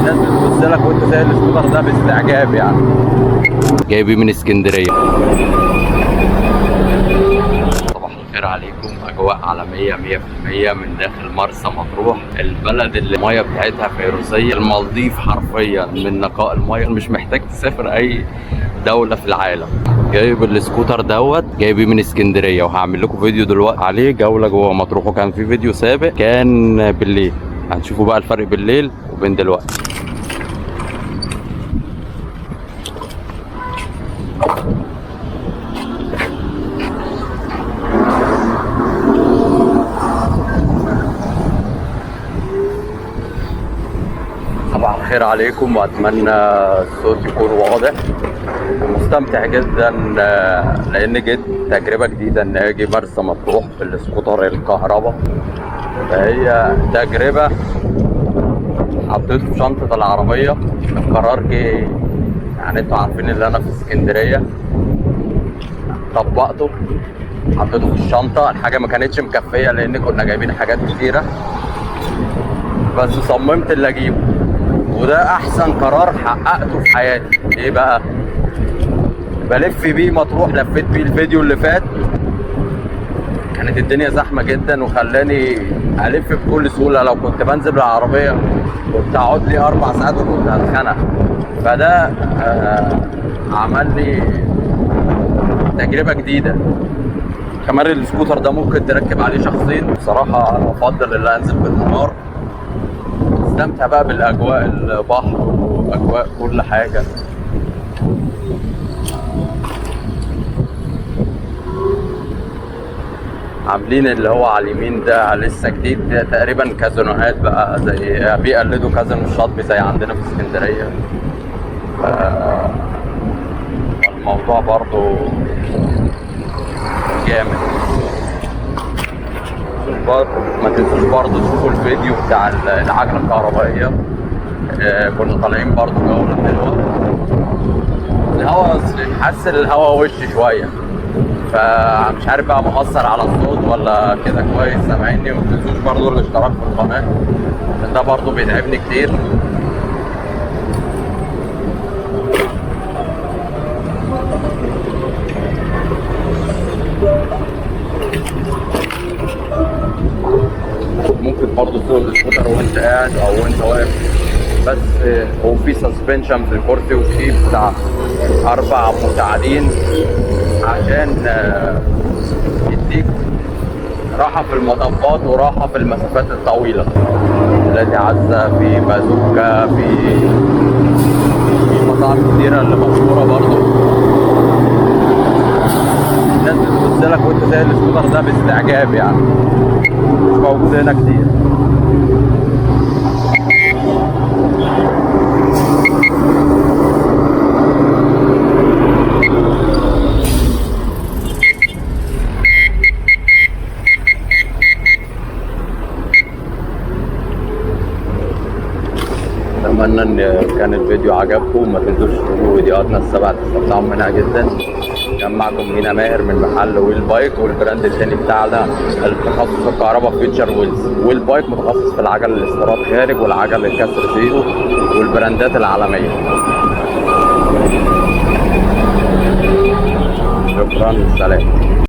الناس بتبص لك وانت سايق السكوتر ده باستعجاب يعني. جايبيه من اسكندريه. صباح الخير عليكم. اجواء عالميه 100% من داخل مرسى مطروح، البلد اللي الميه بتاعتها فيروزيه، المالديف حرفيا من نقاء الميه، مش محتاج تسافر اي دوله في العالم. جايب السكوتر دوت جايبيه من اسكندريه، وهعمل لكم فيديو دلوقتي عليه جوله جوه مطروح، وكان في فيديو سابق كان بالليل. هنشوفوا بقى الفرق بالليل وبين دلوقتي. صباح الخير عليكم، واتمنى الصوت يكون واضح. مستمتع جدا لان جيت تجربه جديده ان اجي مرسى مطروح بالسكوتر الكهرباء. فهي تجربه حطيته في شنطه العربيه. القرار جه يعني انتوا عارفين ان انا في اسكندريه، طبقته حطيته في الشنطه. الحاجه ما كانتش مكفيه لان كنا جايبين حاجات كتيره، بس صممت اللي اجيبه، وده احسن قرار حققته في حياتي. ايه بقى؟ بلف بيه مطروح، لفيت بيه الفيديو اللي فات، كانت الدنيا زحمه جدا وخلاني الف بكل سهوله. لو كنت بنزل بالعربيه كنت اقعد لي 4 ساعات وكنت هتخنق. فده عمل لي تجربه جديده. كمان السكوتر ده ممكن تركب عليه شخصين. بصراحه انا افضل ان انزل بالنهار، استمتع بقى بالاجواء، البحر واجواء كل حاجه. عاملين اللي هو على اليمين ده لسه جديد، ده تقريبا كازينوهات بقى، زي بيقلدوا كازينو الشاطبي زي عندنا في اسكندريه. الموضوع برضو جامد. ما تنسوش برضو تشوفوا الفيديو بتاع العجله الكهربائيه. كنا طالعين برضو جوله حلوه. الهوا حاسس الهوا وش شويه، فمش عارف بقى مؤثر على الصوت ولا كده كويس سامعيني. وما تنسوش برضو الاشتراك في القناه، عشان ده برضو بيتعبني كتير. ممكن برضو تسوق السكوتر وانت قاعد او وانت واقف، بس هو في سسبنشن في الكرسي، وفي بتاع 4 مساعدين عشان يديك راحة في المطبات وراحة في المسافات الطويلة. التي عزة، في بازوكا، في مطاعم كتيرة اللي مشهورة برضو. الناس بتبص لك وانت سايق السكوتر ده باستعجاب يعني، مش موجود هنا كتير. اتمنى ان كان الفيديو عجبكم. ما تنسوش تشوفوا فيديوهاتنا السبع تستمتعوا منها جدا. كان معكم مينا ماهر من محل ويل بايك، والبراند الثاني بتاعنا التخصص الكهرباء فيوتشر ويلز. ويل بايك متخصص في العجل الاستيراد خارج والعجل الكسر زيرو والبراندات العالميه. شكرا، سلام.